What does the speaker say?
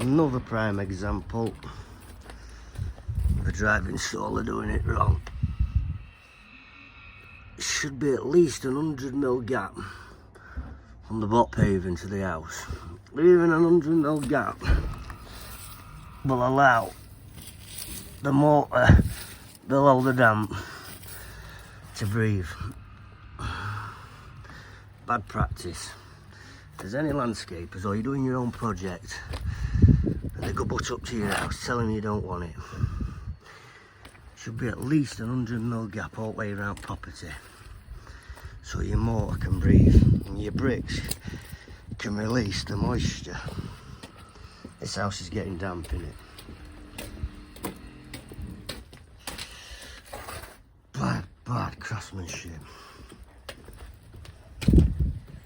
Another prime example of a driving installer doing it wrong. Should be at least an 100mm gap from the block paving to the house. Leaving an 100mm gap will allow the motor below the damp to breathe. Bad practice. If there's any landscapers or you're doing your own project and they go butt up to your house telling you don't want it, should be at least an 100mm gap all the way around property so your motor can breathe and your bricks can release the moisture. This house is getting damp in it. Bad craftsmanship.